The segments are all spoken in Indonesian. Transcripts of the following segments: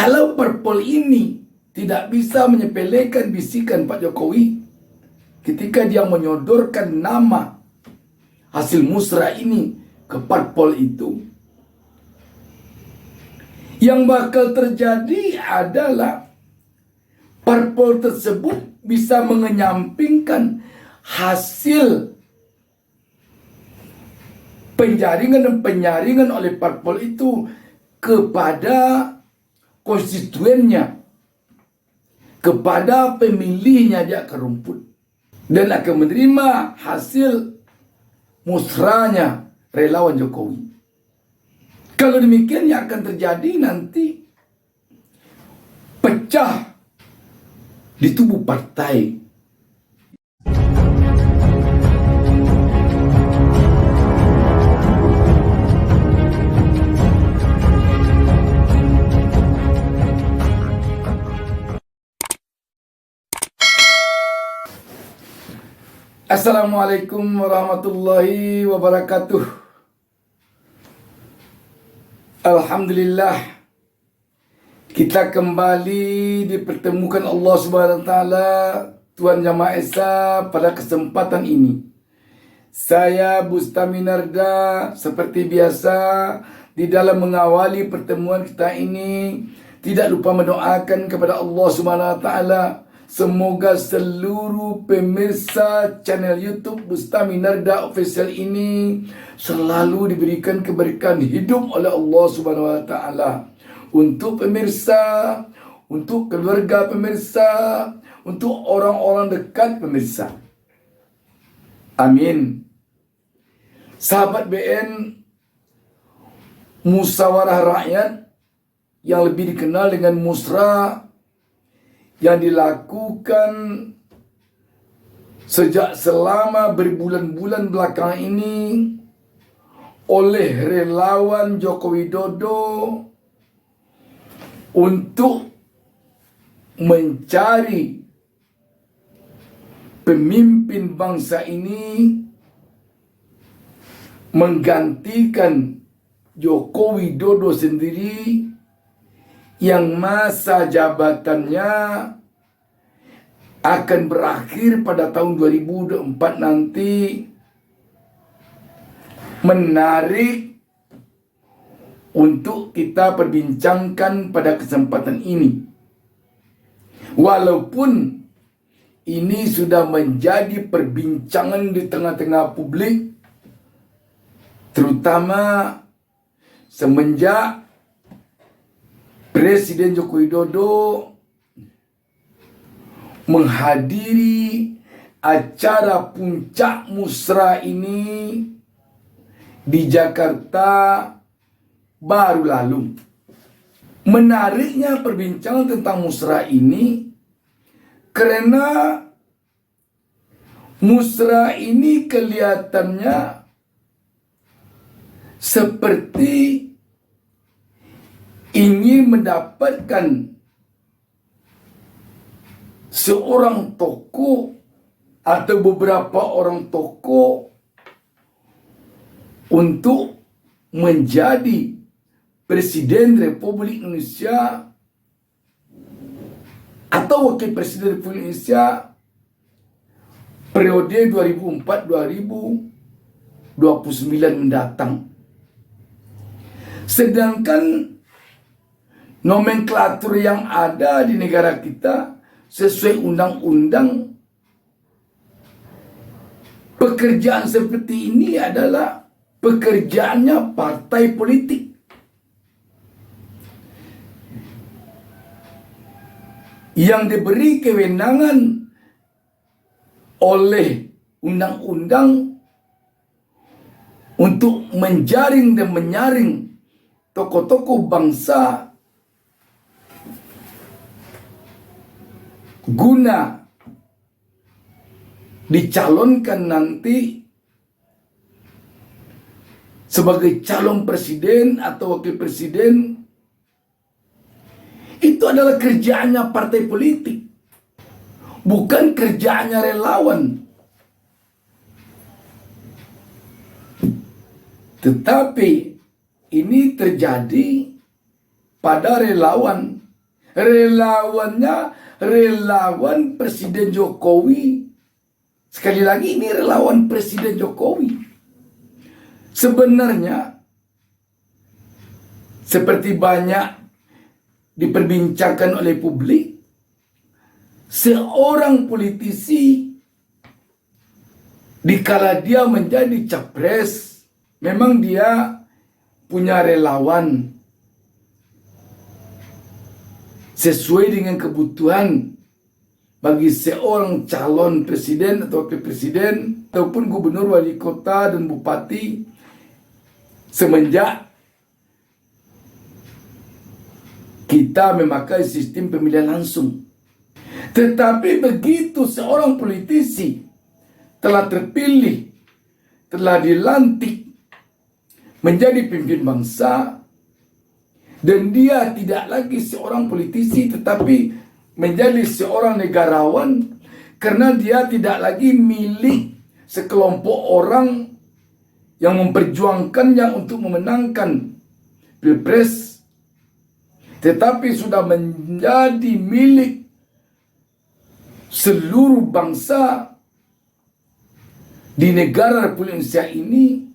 Kalau parpol ini tidak bisa menyepelekan bisikan Pak Jokowi ketika dia menyodorkan nama hasil musrah ini ke parpol itu, yang bakal terjadi adalah parpol tersebut bisa mengenyampingkan hasil penjaringan dan penyaringan oleh parpol itu kepada konstituennya, kepada pemilihnya di akar rumput, dan akan menerima hasil musrahnya relawan Jokowi. Kalau demikian, yang akan terjadi nanti pecah di tubuh partai. Assalamualaikum warahmatullahi wabarakatuh. Alhamdulillah, kita kembali dipertemukan Allah Subhanahu wa taala, Tuhan Yang Maha Esa, pada kesempatan ini. Saya Bustami Narda, seperti biasa di dalam mengawali pertemuan kita ini, tidak lupa mendoakan kepada Allah Subhanahu wa taala, semoga seluruh pemirsa channel YouTube Bustami Narda Official ini selalu diberikan keberkahan hidup oleh Allah Subhanahu wa taala. Untuk pemirsa, untuk keluarga pemirsa, untuk orang-orang dekat pemirsa. Amin. Sahabat BN, musyawarah rakyat yang lebih dikenal dengan musrah yang dilakukan sejak selama berbulan-bulan belakang ini oleh relawan Joko Widodo untuk mencari pemimpin bangsa ini menggantikan Joko Widodo sendiri yang masa jabatannya akan berakhir pada tahun 2024 nanti. Menarik untuk kita perbincangkan pada kesempatan ini. Walaupun ini sudah menjadi perbincangan di tengah-tengah publik, terutama semenjak Presiden Joko Widodo menghadiri acara puncak musrah ini di Jakarta baru lalu. Menariknya perbincangan tentang musrah ini karena musrah ini kelihatannya seperti ingin mendapatkan seorang tokoh atau beberapa orang tokoh untuk menjadi Presiden Republik Indonesia atau Wakil Presiden Republik Indonesia periode 2004-2029 mendatang. Sedangkan nomenklatur yang ada di negara kita sesuai undang-undang, pekerjaan seperti ini adalah pekerjaannya partai politik. Yang diberi kewenangan oleh undang-undang untuk menjaring dan menyaring tokoh-tokoh bangsa guna dicalonkan nanti sebagai calon presiden atau wakil presiden. Itu adalah kerjaannya partai politik, bukan kerjaannya relawan. Tetapi ini terjadi pada relawan Relawannya relawan Presiden Jokowi. Sekali lagi ini relawan Presiden Jokowi. Sebenarnya seperti banyak diperbincangkan oleh publik, seorang politisi dikala dia menjadi capres, memang dia punya relawan sesuai dengan kebutuhan bagi seorang calon presiden atau wakil presiden ataupun gubernur, wali kota, dan bupati. Semenjak kita memakai sistem pemilihan langsung. Tetapi begitu seorang politisi telah terpilih, telah dilantik menjadi pemimpin bangsa, dan dia tidak lagi seorang politisi tetapi menjadi seorang negarawan, karena dia tidak lagi milik sekelompok orang yang memperjuangkannya untuk memenangkan pilpres, tetapi sudah menjadi milik seluruh bangsa di negara Republik Indonesia ini.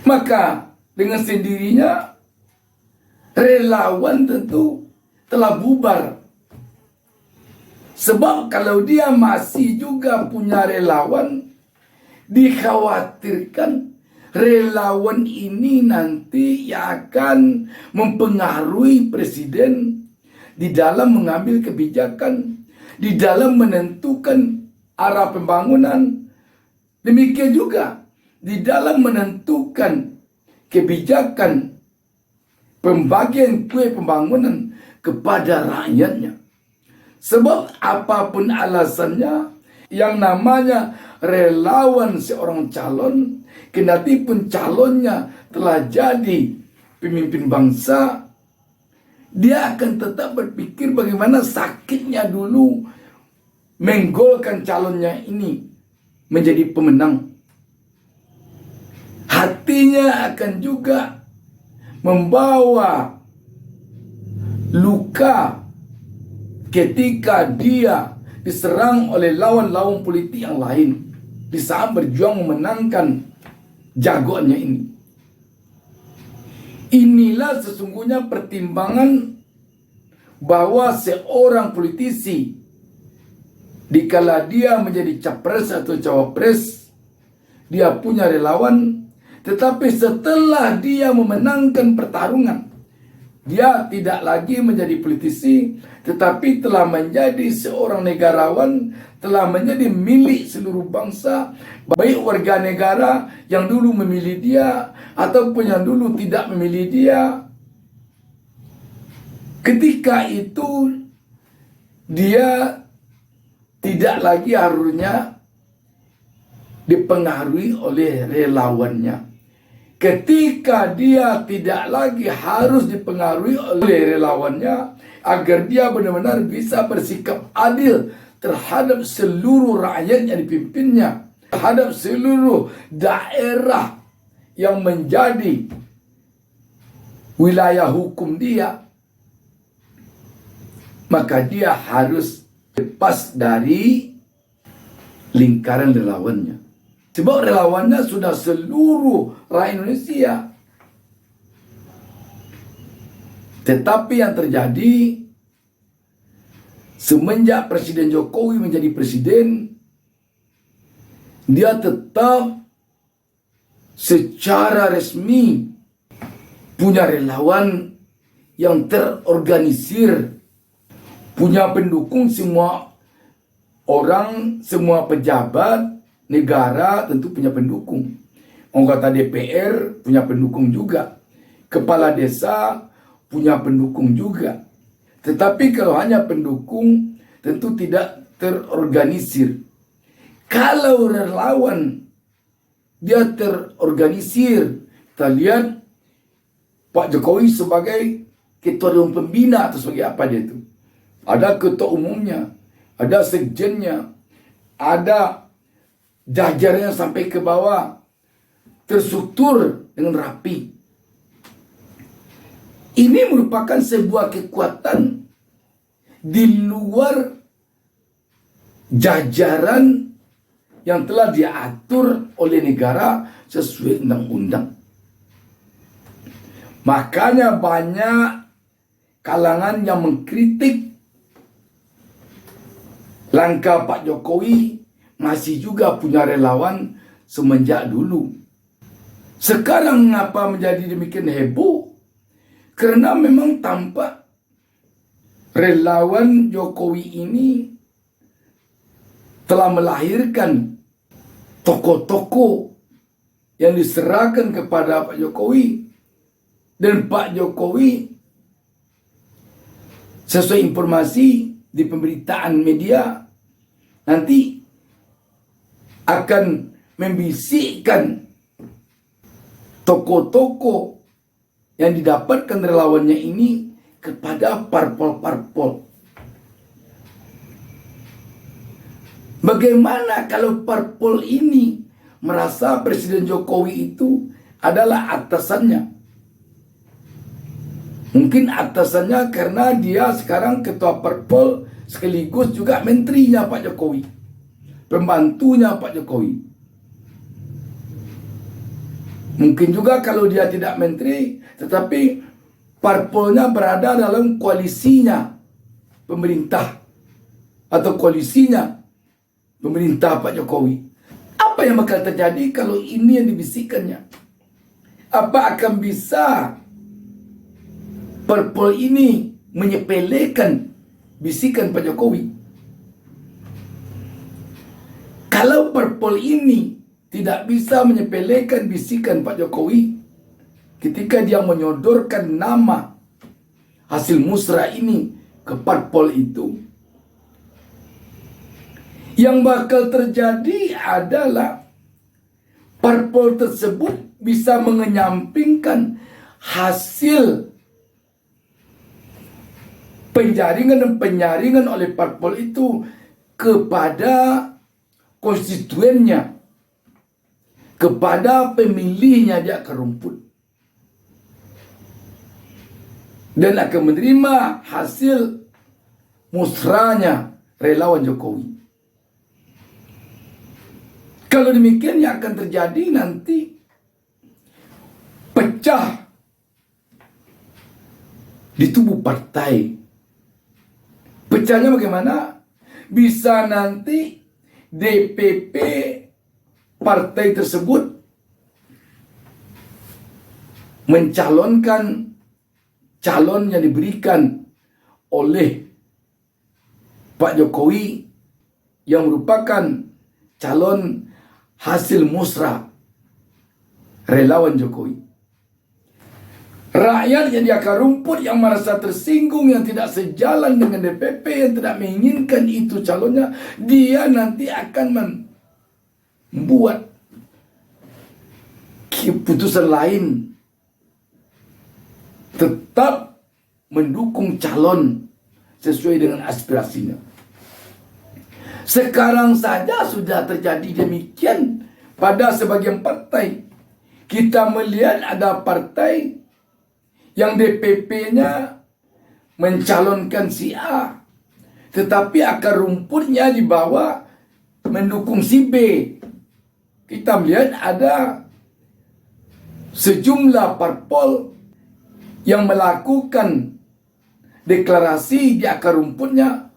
Maka dengan sendirinya relawan tentu telah bubar. Sebab kalau dia masih juga punya relawan, dikhawatirkan relawan ini nanti akan mempengaruhi presiden di dalam mengambil kebijakan, di dalam menentukan arah pembangunan. Demikian juga di dalam menentukan kebijakan pembagian kue pembangunan kepada rakyatnya. Sebab apapun alasannya, yang namanya relawan seorang calon, kendati pun calonnya telah jadi pemimpin bangsa, dia akan tetap berpikir bagaimana sakitnya dulu menggolkan calonnya ini menjadi pemenang. Hatinya akan juga membawa luka ketika dia diserang oleh lawan-lawan politik yang lain di saat berjuang memenangkan jagoannya ini. Inilah sesungguhnya pertimbangan bahwa seorang politisi dikala dia menjadi capres atau cawapres, dia punya relawan, tetapi setelah dia memenangkan pertarungan, dia tidak lagi menjadi politisi, tetapi telah menjadi seorang negarawan, telah menjadi milik seluruh bangsa, baik warga negara yang dulu memilih dia ataupun yang dulu tidak memilih dia. Ketika itu dia tidak lagi harusnya dipengaruhi oleh relawannya. Ketika dia tidak lagi harus dipengaruhi oleh relawannya, agar dia benar-benar bisa bersikap adil terhadap seluruh rakyat yang dipimpinnya, terhadap seluruh daerah yang menjadi wilayah hukum dia, maka dia harus lepas dari lingkaran relawannya. Sebab relawannya sudah seluruh rakyat Indonesia. Tetapi yang terjadi semenjak Presiden Jokowi menjadi presiden, dia tetap secara resmi punya relawan yang terorganisir, punya pendukung semua orang, semua pejabat negara tentu punya pendukung. Anggota DPR punya pendukung juga. Kepala desa punya pendukung juga. Tetapi kalau hanya pendukung, tentu tidak terorganisir. Kalau relawan dia terorganisir, kita lihat Pak Jokowi sebagai ketua dewan pembina atau sebagai apa dia itu. Ada ketua umumnya, ada sekjennya, ada jajarannya sampai ke bawah, terstruktur dengan rapi. Ini merupakan sebuah kekuatan di luar jajaran yang telah diatur oleh negara sesuai undang-undang. Makanya banyak kalangan yang mengkritik langkah Pak Jokowi masih juga punya relawan semenjak dulu. Sekarang mengapa menjadi demikian heboh? Karena memang tampak relawan Jokowi ini telah melahirkan tokoh-tokoh yang diserahkan kepada Pak Jokowi. Dan Pak Jokowi sesuai informasi di pemberitaan media nanti akan membisikkan tokoh-tokoh yang didapatkan relawannya ini kepada parpol-parpol. Bagaimana kalau parpol ini merasa Presiden Jokowi itu adalah atasannya? Mungkin atasannya karena dia sekarang ketua parpol sekaligus juga menterinya Pak Jokowi, pembantunya Pak Jokowi. Mungkin juga kalau dia tidak menteri, tetapi parpolnya berada dalam koalisinya pemerintah atau koalisinya pemerintah Pak Jokowi. Apa yang bakal terjadi kalau ini yang dibisikkannya? Apa akan bisa parpol ini menyepelekan bisikan Pak Jokowi? Kalau parpol ini tidak bisa menyepelekan bisikan Pak Jokowi ketika dia menyodorkan nama hasil musrah ini ke parpol itu, yang bakal terjadi adalah parpol tersebut bisa mengenyampingkan hasil penjaringan dan penyaringan oleh parpol itu kepada konstituennya, kepada pemilihnya di akar rumput, dan akan menerima hasil musrahnya relawan Jokowi. Kalau demikian yang akan terjadi nanti pecah di tubuh partai. Pecahnya bagaimana? Bisa nanti DPP partai tersebut mencalonkan calon yang diberikan oleh Pak Jokowi yang merupakan calon hasil musrah relawan Jokowi. Rakyat yang di akar rumput yang merasa tersinggung, yang tidak sejalan dengan DPP, yang tidak menginginkan itu calonnya, dia nanti akan membuat keputusan lain, tetap mendukung calon sesuai dengan aspirasinya. Sekarang saja sudah terjadi demikian pada sebagian partai. Kita melihat ada partai yang DPP-nya mencalonkan si A, tetapi akar rumputnya di bawah mendukung si B. Kita melihat ada sejumlah parpol yang melakukan deklarasi di akar rumputnya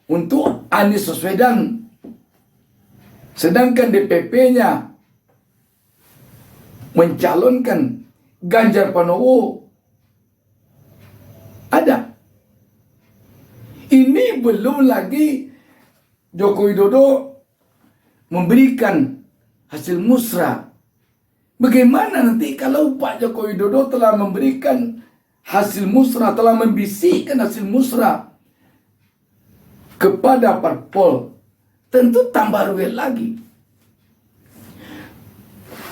untuk Anies Baswedan, sedangkan DPP-nya mencalonkan Ganjar Pranowo. Ada. Ini belum lagi Joko Widodo memberikan hasil musrah. Bagaimana nanti kalau Pak Joko Widodo telah memberikan hasil musrah, telah membisikkan hasil musrah kepada parpol? Tentu tambah ruwet lagi.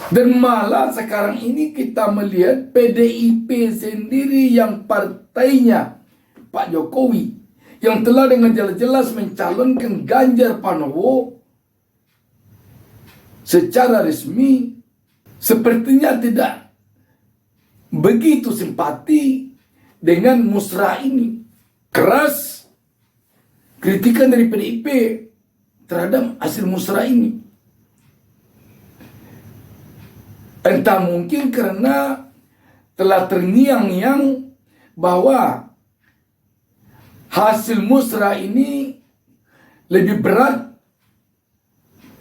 Dan malah sekarang ini kita melihat PDIP sendiri yang partainya Pak Jokowi, yang telah dengan jelas-jelas mencalonkan Ganjar Pranowo secara resmi, sepertinya tidak begitu simpati dengan musrah ini. Keras kritikan dari PDIP terhadap hasil musrah ini. Entah mungkin karena telah terngiang-ngiang bahwa hasil musrah ini lebih berat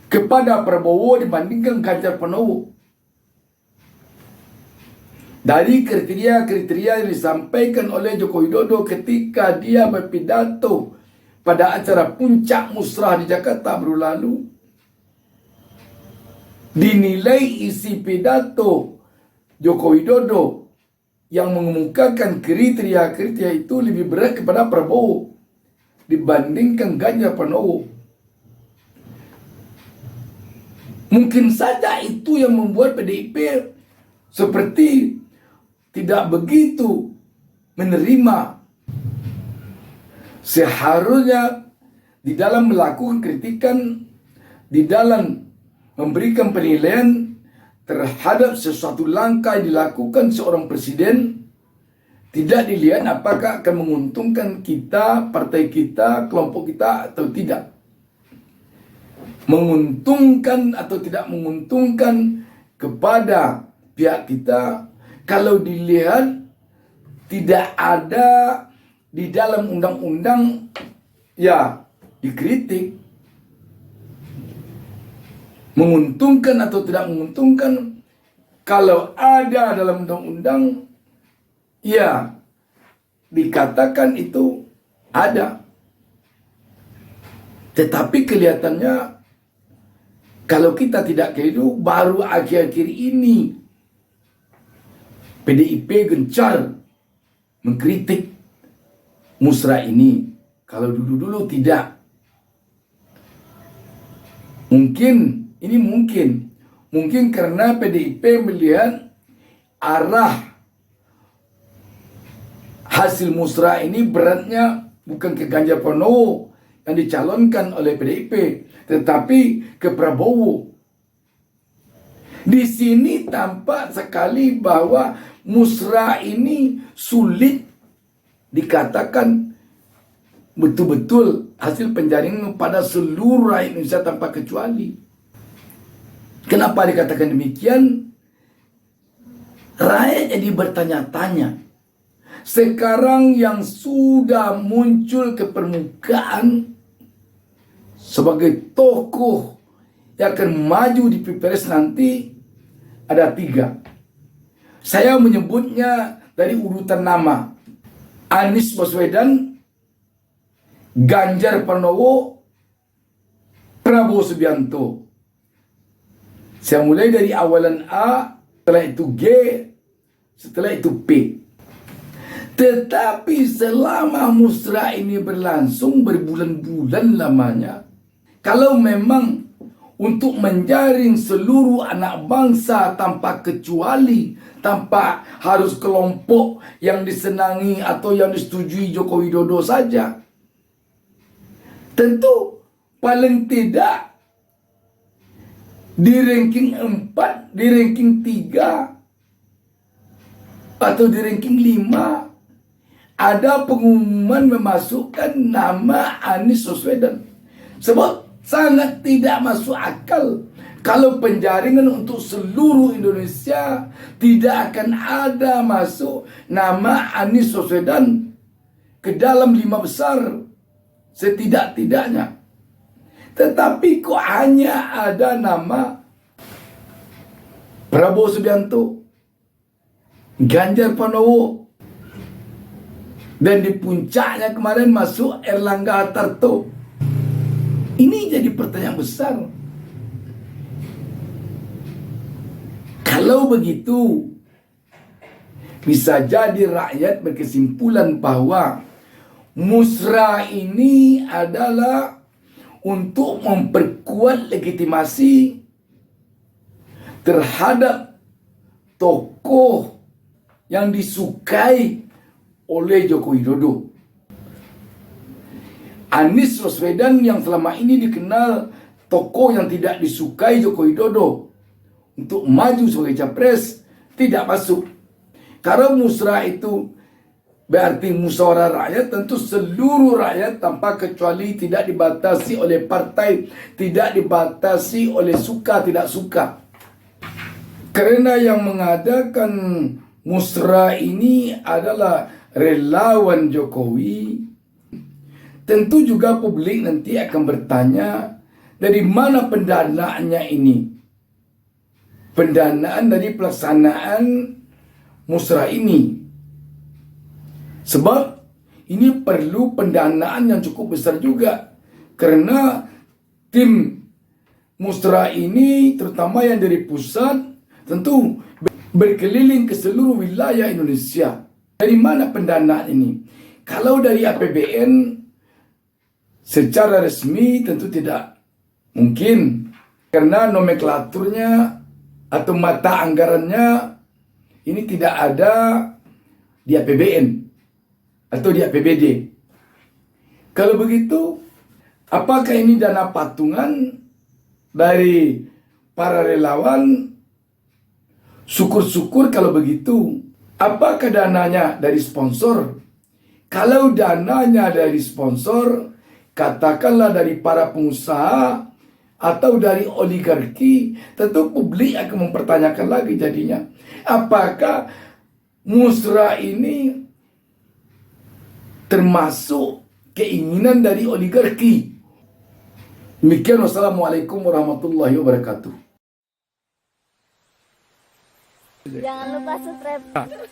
kepada Prabowo dibandingkan Ganjar Pranowo. Dari kriteria-kriteria yang disampaikan oleh Joko Widodo ketika dia berpidato pada acara puncak musrah di Jakarta baru lalu, dinilai isi pidato Joko Widodo yang mengemukakan kriteria-kriteria itu lebih berat kepada Prabowo dibandingkan Ganjar Pranowo. Mungkin saja itu yang membuat PDIP seperti tidak begitu menerima. Seharusnya di dalam melakukan kritikan, di dalam memberikan penilaian terhadap sesuatu langkah yang dilakukan seorang presiden, tidak dilihat apakah akan menguntungkan kita, partai kita, kelompok kita atau tidak. Menguntungkan atau tidak menguntungkan kepada pihak kita, kalau dilihat tidak ada di dalam undang-undang, ya dikritik. Menguntungkan atau tidak menguntungkan, kalau ada dalam undang-undang, ya dikatakan itu ada. Tetapi kelihatannya kalau kita tidak keliru, baru akhir-akhir ini PDIP gencar mengkritik musrah ini. Kalau dulu-dulu tidak. Mungkin karena PDIP melihat arah hasil musrah ini beratnya bukan ke Ganjar Pranowo yang dicalonkan oleh PDIP, tetapi ke Prabowo. Di sini tampak sekali bahwa musrah ini sulit dikatakan betul-betul hasil penjaringan pada seluruh rakyat Indonesia tanpa kecuali. Kenapa dikatakan demikian? Rakyat jadi bertanya-tanya. Sekarang yang sudah muncul ke permukaan sebagai tokoh yang akan maju di Pilpres nanti ada 3. Saya menyebutnya dari urutan nama: Anies Baswedan, Ganjar Pranowo, Prabowo Subianto. Saya mulai dari awalan A, setelah itu G, setelah itu P. Tetapi selama musrah ini berlangsung berbulan-bulan lamanya, kalau memang untuk menjaring seluruh anak bangsa tanpa kecuali, tanpa harus kelompok yang disenangi atau yang disetujui Joko Widodo saja, tentu paling tidak di ranking 4, di ranking 3, atau di ranking 5 ada pengumuman memasukkan nama Anies Baswedan. Sebab sangat tidak masuk akal kalau penjaringan untuk seluruh Indonesia tidak akan ada masuk nama Anies Baswedan ke dalam 5 besar setidak-tidaknya. Tetapi kok hanya ada nama Prabowo Subianto, Ganjar Pranowo, dan di puncaknya kemarin masuk Erlangga Hartarto. Ini jadi pertanyaan besar. Kalau begitu, bisa jadi rakyat berkesimpulan bahwa musrah ini adalah untuk memperkuat legitimasi terhadap tokoh yang disukai oleh Joko Widodo. Anies Baswedan yang selama ini dikenal tokoh yang tidak disukai Joko Widodo untuk maju sebagai capres tidak masuk. Karena musrah itu Berarti musyawarah rakyat tentu seluruh rakyat tanpa kecuali, tidak dibatasi oleh partai, tidak dibatasi oleh suka tidak suka. Karena yang mengadakan musra ini adalah relawan Jokowi, tentu juga publik nanti akan bertanya, dari mana pendanaannya ini? Pendanaan dari pelaksanaan musra ini. Sebab ini perlu pendanaan yang cukup besar juga. Karena tim musra ini, terutama yang dari pusat, tentu berkeliling ke seluruh wilayah Indonesia. Dari mana pendanaan ini? Kalau dari APBN, secara resmi tentu tidak mungkin. Karena nomenklaturnya atau mata anggarannya ini tidak ada di APBN atau di APBD. Kalau begitu, apakah ini dana patungan dari para relawan? Syukur-syukur kalau begitu. Apakah dananya dari sponsor? Kalau dananya dari sponsor, katakanlah dari para pengusaha atau dari oligarki, tentu publik akan mempertanyakan lagi jadinya. Apakah musra ini termasuk keinginan dari oligarki? Demikian, wassalamualaikum warahmatullahi wabarakatuh. Jangan lupa subscribe.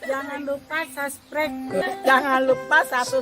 Jangan lupa subscribe. Jangan lupa satu